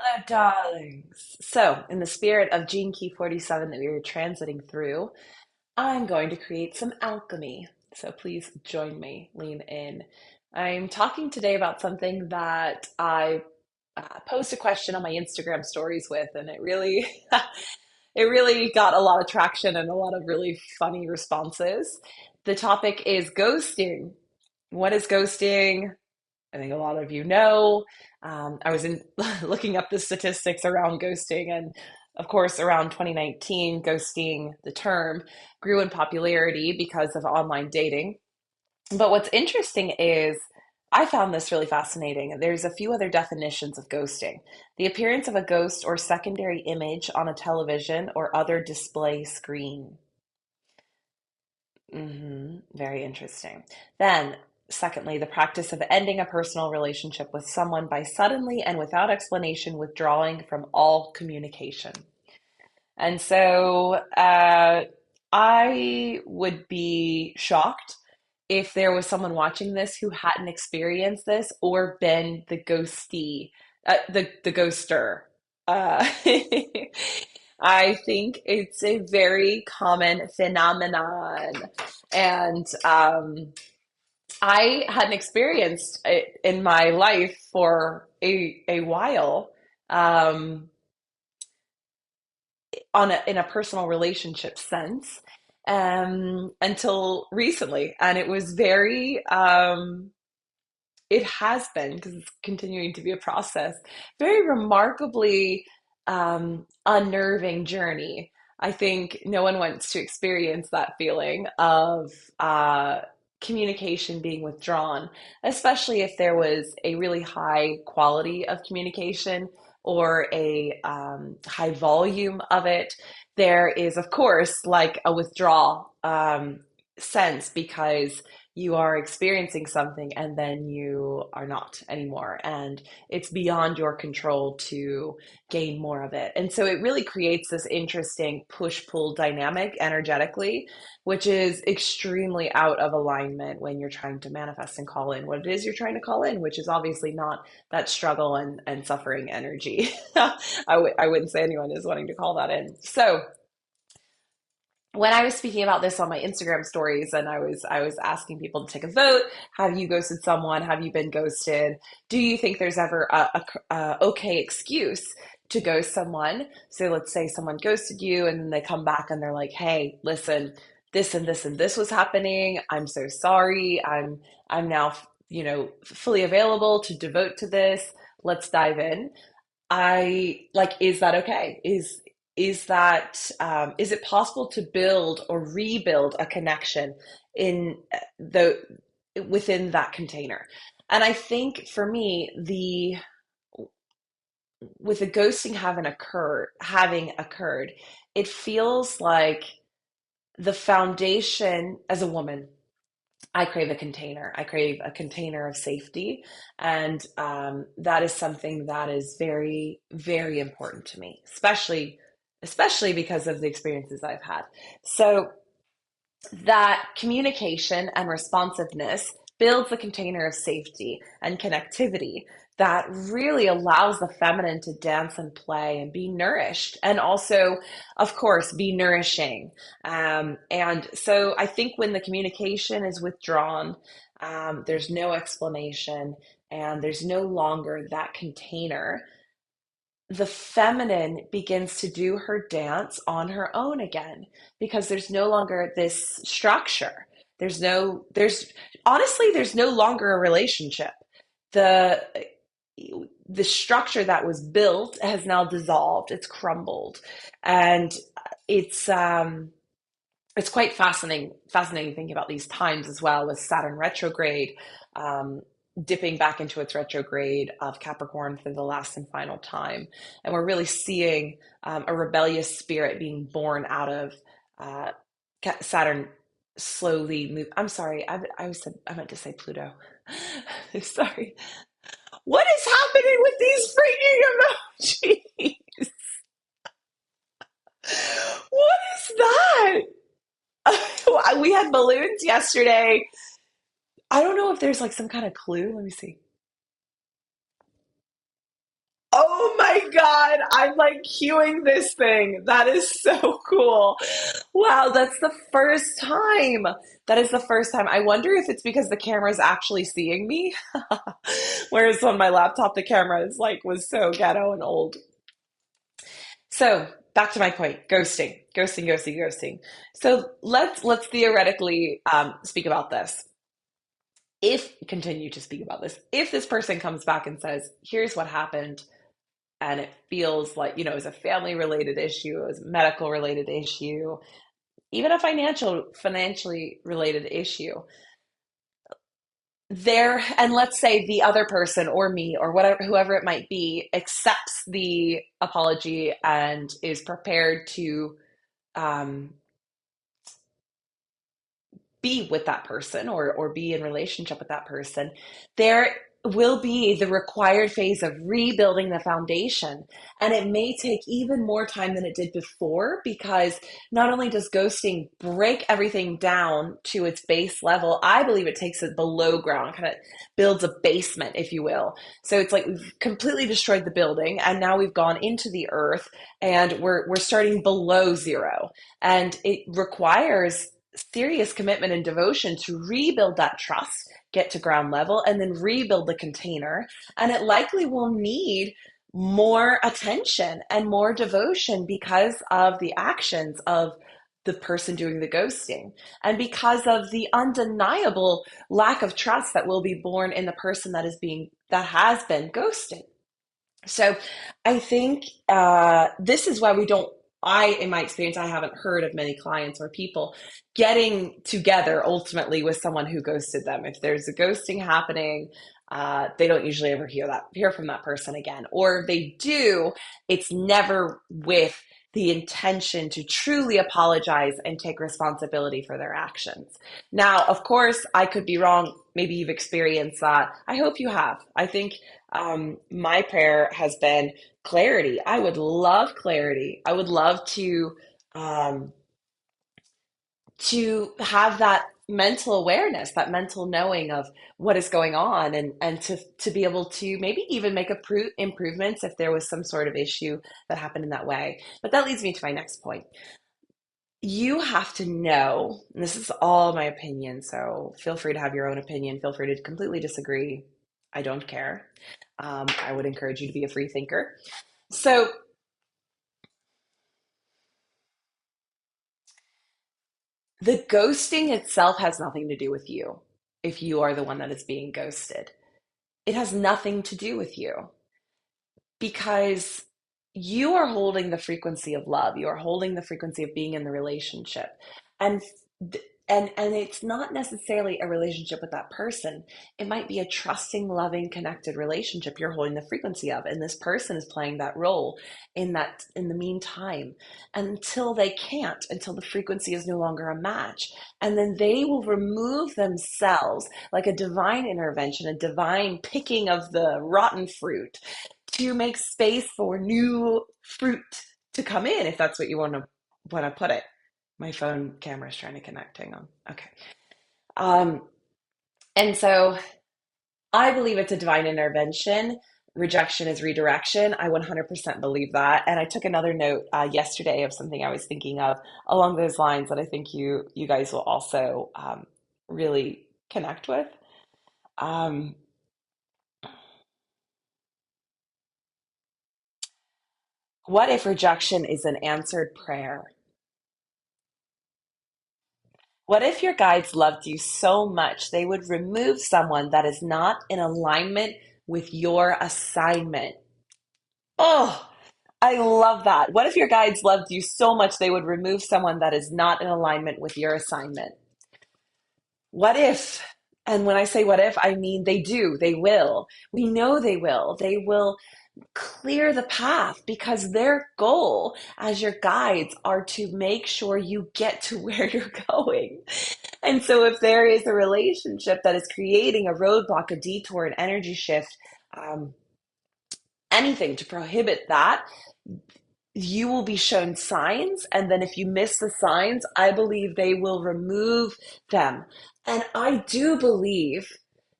Hello, darlings. So, in the spirit of Gene Key 47 that we were transiting through, I'm going to create some alchemy. So, please join me, lean in. I'm talking today about something that I posed a question on my Instagram stories with, and it really, it really got a lot of traction and a lot of really funny responses. The topic is ghosting. What is ghosting? I think a lot of you know. I was looking up the statistics around ghosting, and of course, around 2019, ghosting, the term, grew in popularity because of online dating. But what's interesting is I found this really fascinating. There's a few other definitions of ghosting: the appearance of a ghost or secondary image on a television or other display screen. Very interesting. Then, secondly, the practice of ending a personal relationship with someone by suddenly and without explanation withdrawing from all communication. And so I would be shocked if there was someone watching this who hadn't experienced this or been the ghosty, the ghoster. Uh, I think it's a very common phenomenon. And I hadn't experienced it in my life for a while, um, in a personal relationship sense, until recently. And it was very, it has been, because it's continuing to be a process, very remarkably unnerving journey. I think no one wants to experience that feeling of communication being withdrawn, especially if there was a really high quality of communication or a high volume of it. There is, of course, like a withdrawal sense because you are experiencing something and then you are not anymore. And it's beyond your control to gain more of it. And so it really creates this interesting push pull dynamic energetically, which is extremely out of alignment when you're trying to manifest and call in what it is you're trying to call in, which is obviously not that struggle and suffering energy. I wouldn't say anyone is wanting to call that in. So, when I was speaking about this on my Instagram stories and I was asking people to take a vote, have you ghosted someone? Have you been ghosted? Do you think there's ever a okay excuse to ghost someone? So let's say someone ghosted you and then they come back and they're like, "Hey, listen, this and this and this was happening. I'm so sorry. I'm now, fully available to devote to this. Let's dive in." I like, is that okay? Is it possible to build or rebuild a connection in the within that container? And I think for me, the with the ghosting having occurred, it feels like the foundation as a woman. I crave a container. I crave a container of safety. And that is something that is very, very important to me, especially because of the experiences I've had. So that communication and responsiveness builds a container of safety and connectivity that really allows the feminine to dance and play and be nourished and also, of course, be nourishing. And so I think when the communication is withdrawn, there's no explanation and there's no longer that container, the feminine begins to do her dance on her own again because there's no longer this structure. There's honestly, there's no longer a relationship. The the structure that was built has now dissolved. It's crumbled, and it's um it's quite fascinating thinking about these times as well with Saturn retrograde, um, dipping back into its retrograde of Capricorn for the last and final time. And we're really seeing a rebellious spirit being born out of uh, Saturn slowly move. I'm sorry, I meant to say Pluto. Sorry. What is happening with these freaking emojis? What is that? We had balloons yesterday. I don't know if there's like some kind of clue. Let me see. Oh my God. I'm like cueing this thing. That is so cool. Wow, that's the first time. That is the first time. I wonder if it's because the camera is actually seeing me. Whereas on my laptop, the camera is like was so ghetto and old. So back to my point, ghosting, ghosting, ghosting, ghosting. So let's theoretically speak about this. If continue to speak about this, if this person comes back and says, "Here's what happened," and it feels like it was a family related issue, it was a medical related issue, even a financially related issue, there, and let's say the other person or me or whatever, whoever it might be, accepts the apology and is prepared to um, be with that person or be in relationship with that person, there will be the required phase of rebuilding the foundation. And it may take even more time than it did before, because not only does ghosting break everything down to its base level, I believe it takes it below ground, kind of builds a basement, if you will. So it's like we've completely destroyed the building and now we've gone into the earth and we're starting below zero. And it requires serious commitment and devotion to rebuild that trust, get to ground level, and then rebuild the container. And it likely will need more attention and more devotion because of the actions of the person doing the ghosting and because of the undeniable lack of trust that will be born in the person that has been ghosted. So I think this is why we don't, in my experience, I haven't heard of many clients or people getting together ultimately with someone who ghosted them. If there's a ghosting happening, they don't usually ever hear from that person again. Or if they do, it's never with the intention to truly apologize and take responsibility for their actions. Now, of course, I could be wrong. Maybe you've experienced that. I hope you have. I think my prayer has been clarity. I would love clarity. I would love um, to have that mental awareness, that mental knowing of what is going on, and to be able to maybe even make improvements if there was some sort of issue that happened in that way. But that leads me to my next point. You have to know, and this is all my opinion, so feel free to have your own opinion. Feel free to completely disagree. I don't care. I would encourage you to be a free thinker. So, the ghosting itself has nothing to do with you if you are the one that is being ghosted. It has nothing to do with you because you are holding the frequency of love. You are holding the frequency of being in the relationship. And and it's not necessarily a relationship with that person. It might be a trusting, loving, connected relationship you're holding the frequency of, and this person is playing that role in the meantime until they can't, until the frequency is no longer a match. And then they will remove themselves like a divine intervention, a divine picking of the rotten fruit to make space for new fruit to come in, if that's what you want to put it. My phone camera is trying to connect. Hang on. Okay. Um, and so I believe it's a divine intervention. Rejection is redirection. I 100% believe that. And I took another note yesterday of something I was thinking of along those lines that I think you guys will also really connect with. Um, what if rejection is an answered prayer? What if your guides loved you so much they would remove someone that is not in alignment with your assignment? Oh, I love that. What if your guides loved you so much they would remove someone that is not in alignment with your assignment? What if? And when I say what if, I mean they do, they will. We know they will. They will clear the path because their goal as your guides are to make sure you get to where you're going. And so, if there is a relationship that is creating a roadblock, a detour, an energy shift, um, anything to prohibit that, you will be shown signs. And then, if you miss the signs, I believe they will remove them. And I do believe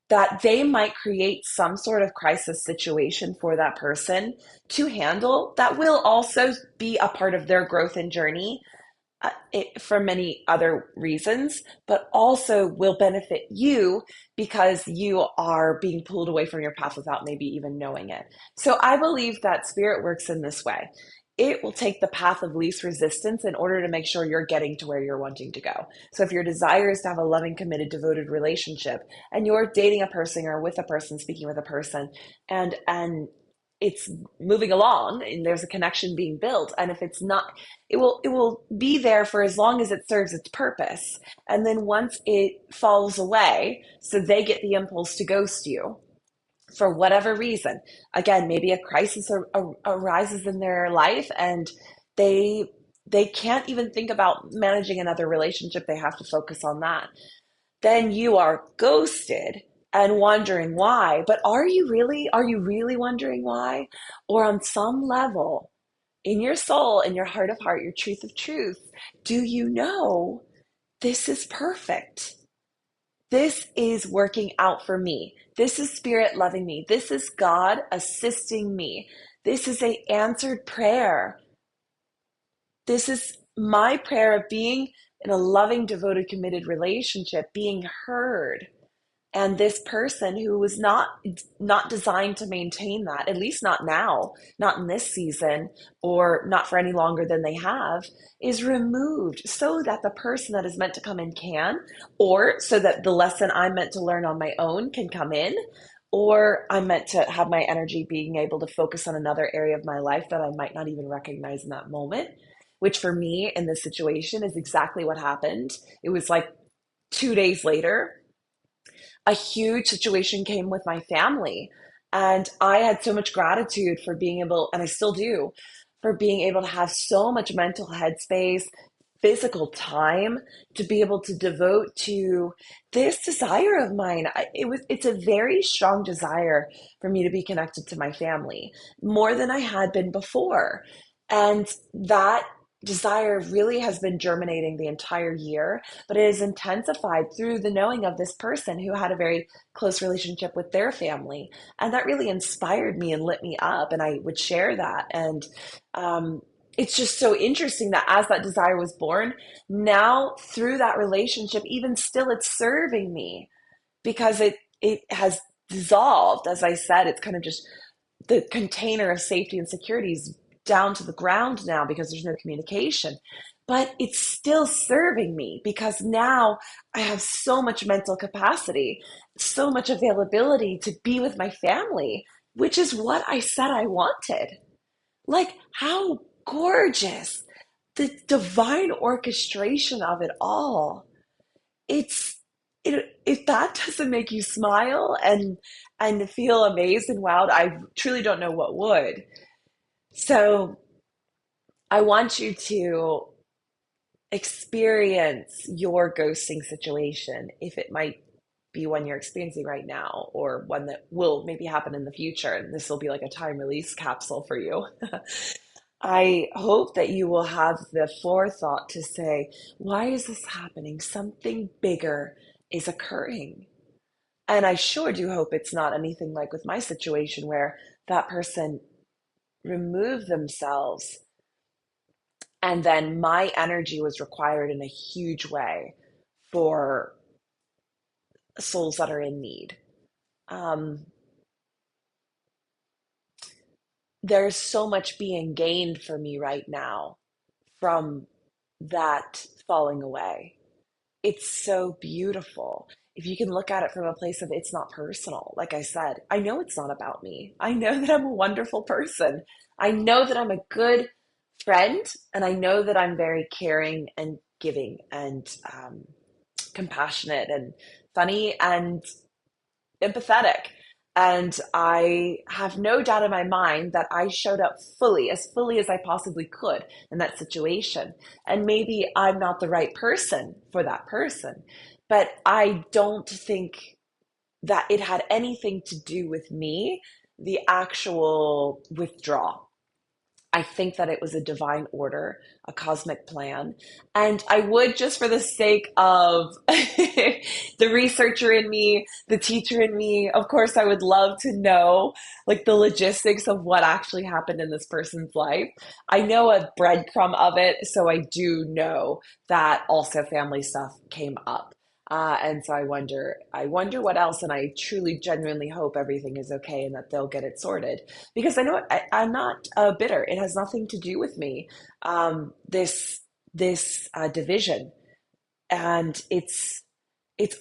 that they might create some sort of crisis situation for that person to handle that will also be a part of their growth and journey, for many other reasons, but also will benefit you because you are being pulled away from your path without maybe even knowing it. So I believe that spirit works in this way. It will take the path of least resistance in order to make sure you're getting to where you're wanting to go. So if your desire is to have a loving, committed, devoted relationship and you're dating a person or with a person, speaking with a person, and it's moving along and there's a connection being built, and if it's not, it will be there for as long as it serves its purpose. And then once it falls away, so they get the impulse to ghost you for whatever reason. Again, maybe a crisis arises in their life and they they can't even think about managing another relationship. They have to focus on that. Then you are ghosted and wondering why. But are you really wondering why? Or on some level, in your soul, in your heart of heart, your truth of truth, do you know this is perfect? This is working out for me. This is spirit loving me. This is God assisting me. This is a answered prayer. This is my prayer of being in a loving, devoted, committed relationship, being heard. And this person who was not designed to maintain that, at least not now, not in this season, or not for any longer than they have, is removed so that the person that is meant to come in can, or so that the lesson I'm meant to learn on my own can come in, or I'm meant to have my energy being able to focus on another area of my life that I might not even recognize in that moment, which for me in this situation is exactly what happened. It was like 2 days later, a huge situation came with my family. And I had so much gratitude for being able, and I still do, for being able to have so much mental headspace, physical time to be able to devote to this desire of mine. It's a very strong desire for me to be connected to my family more than I had been before. And that desire really has been germinating the entire year, but it is intensified through the knowing of this person who had a very close relationship with their family. And that really inspired me and lit me up. And I would share that. And it's just so interesting that as that desire was born, now through that relationship, even still, it's serving me because it has dissolved. As I said, it's kind of just the container of safety and security is down to the ground now because there's no communication. But it's still serving me because now I have so much mental capacity, so much availability to be with my family, which is what I said I wanted. Like, how gorgeous the divine orchestration of it all. It's if that doesn't make you smile and feel amazed and wowed, I truly don't know what would. So I want you to experience your ghosting situation, if it might be one you're experiencing right now, or one that will maybe happen in the future. And this will be like a time release capsule for you. I hope that you will have the forethought to say, why is this happening? Something bigger is occurring. And I sure do hope it's not anything like with my situation where that person removed themselves and then my energy was required in a huge way for souls that are in need. Um, there's so much being gained for me right now from that falling away. It's so beautiful. If you can look at it from a place of it's not personal, like I said, I know it's not about me. I know that I'm a wonderful person. I know that I'm a good friend, and I know that I'm very caring and giving and compassionate and funny and empathetic. And I have no doubt in my mind that I showed up fully as I possibly could in that situation. And maybe I'm not the right person for that person, but I don't think that it had anything to do with me, the actual withdrawal. I think that it was a divine order, a cosmic plan. And I would, just for the sake of the researcher in me, the teacher in me, of course, I would love to know like the logistics of what actually happened in this person's life. I know a breadcrumb of it, so I do know that also family stuff came up. And so I wonder what else, and I truly, genuinely hope everything is okay and that they'll get it sorted because I know I'm not bitter. It has nothing to do with me. This division, and it's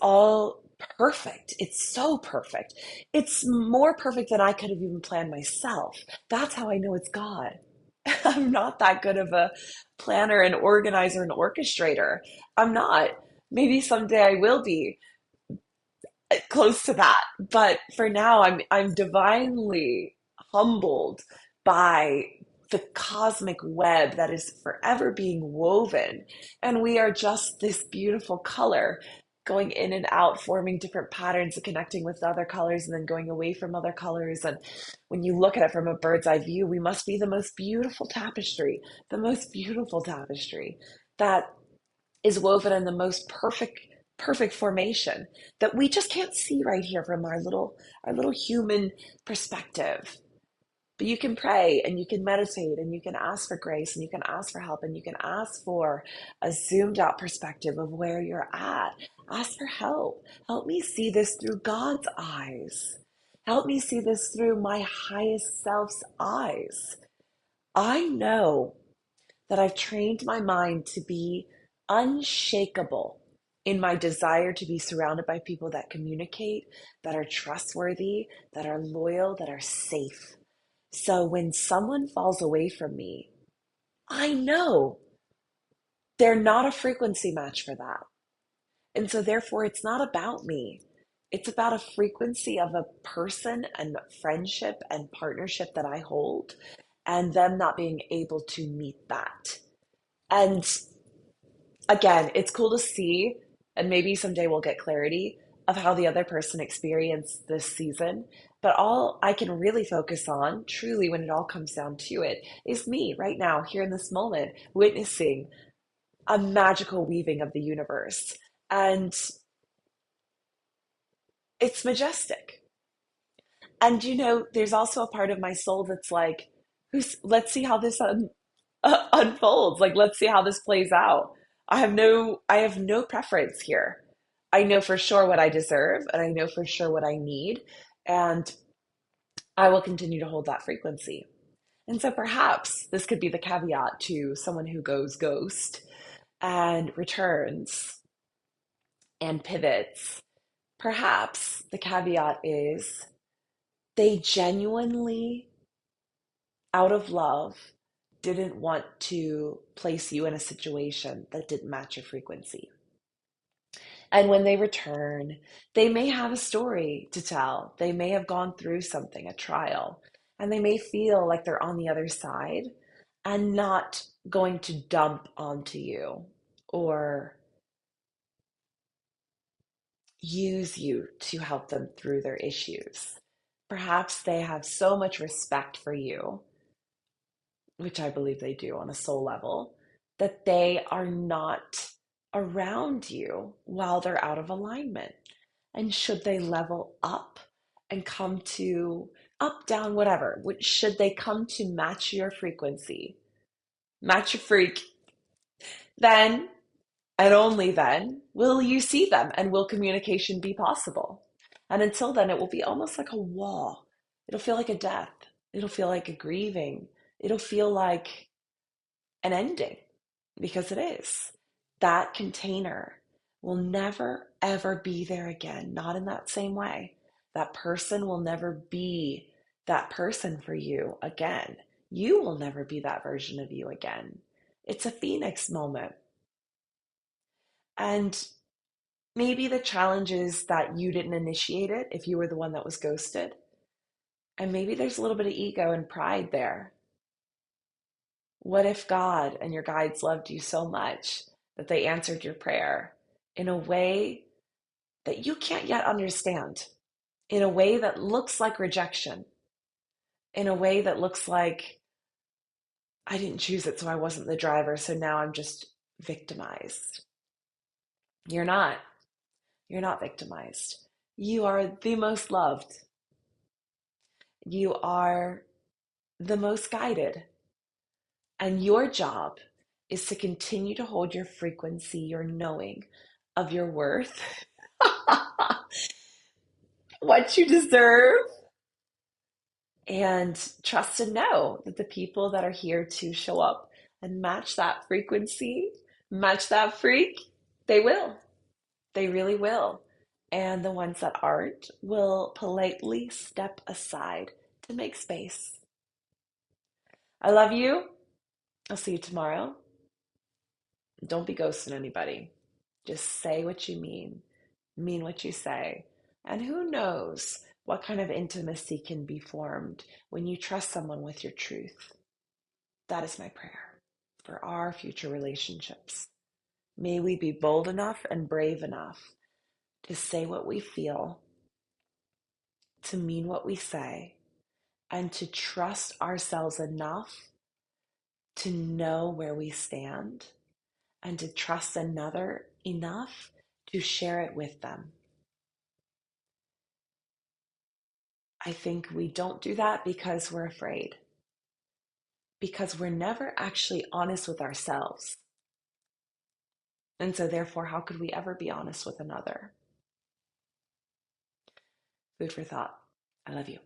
all perfect. It's so perfect. It's more perfect than I could have even planned myself. That's how I know it's God. I'm not that good of a planner and organizer and orchestrator. I'm not. Maybe someday I will be close to that. But for now, I'm divinely humbled by the cosmic web that is forever being woven. And we are just this beautiful color going in and out, forming different patterns and connecting with other colors and then going away from other colors. And when you look at it from a bird's eye view, we must be the most beautiful tapestry that is woven in the most perfect formation that we just can't see right here from our little human perspective. But you can pray and you can meditate and you can ask for grace and you can ask for help and you can ask for a zoomed out perspective of where you're at. Ask for help. Help me see this through God's eyes. Help me see this through my highest self's eyes. I know that I've trained my mind to be unshakable in my desire to be surrounded by people that communicate, that are trustworthy, that are loyal, that are safe. So when someone falls away from me, I know they're not a frequency match for that. And so therefore, it's not about me. It's about a frequency of a person and friendship and partnership that I hold, and them not being able to meet that. And again, it's cool to see, and maybe someday we'll get clarity of how the other person experienced this season. But all I can really focus on, truly, when it all comes down to it, is me right now, here in this moment, witnessing a magical weaving of the universe. And it's majestic. And there's also a part of my soul that's like, let's see how this unfolds. Like, let's see how this plays out. I have no preference here. I know for sure what I deserve, and I know for sure what I need, and I will continue to hold that frequency. And so perhaps this could be the caveat to someone who goes ghost and returns and pivots. Perhaps the caveat is they genuinely, out of love, didn't want to place you in a situation that didn't match your frequency. And when they return, they may have a story to tell. They may have gone through something, a trial, and they may feel like they're on the other side and not going to dump onto you or use you to help them through their issues. Perhaps they have so much respect for you, which I believe they do on a soul level, that they are not around you while they're out of alignment. And should they level up and come to up, down, whatever, should they come to match your frequency, match your freak, then and only then will you see them and will communication be possible. And until then, it will be almost like a wall. It'll feel like a death. It'll feel like a grieving. It'll feel like an ending because it is. That container will never, ever be there again, not in that same way. That person will never be that person for you again. You will never be that version of you again. It's a phoenix moment. And maybe the challenge is that you didn't initiate it if you were the one that was ghosted. And maybe there's a little bit of ego and pride there. What if God and your guides loved you so much that they answered your prayer in a way that you can't yet understand, in a way that looks like rejection, in a way that looks like I didn't choose it, so I wasn't the driver. So now I'm just victimized. You're not. You're not victimized. You are the most loved. You are the most guided. And your job is to continue to hold your frequency, your knowing of your worth, what you deserve, and trust and know that the people that are here to show up and match that frequency, match that freak, they will. They really will. And the ones that aren't will politely step aside to make space. I love you. I'll see you tomorrow. Don't be ghosting anybody. Just say what you mean what you say. And who knows what kind of intimacy can be formed when you trust someone with your truth. That is my prayer for our future relationships. May we be bold enough and brave enough to say what we feel, to mean what we say, and to trust ourselves enough to know where we stand and to trust another enough to share it with them. I think we don't do that because we're afraid, because we're never actually honest with ourselves. And so, therefore, how could we ever be honest with another? Food for thought. I love you.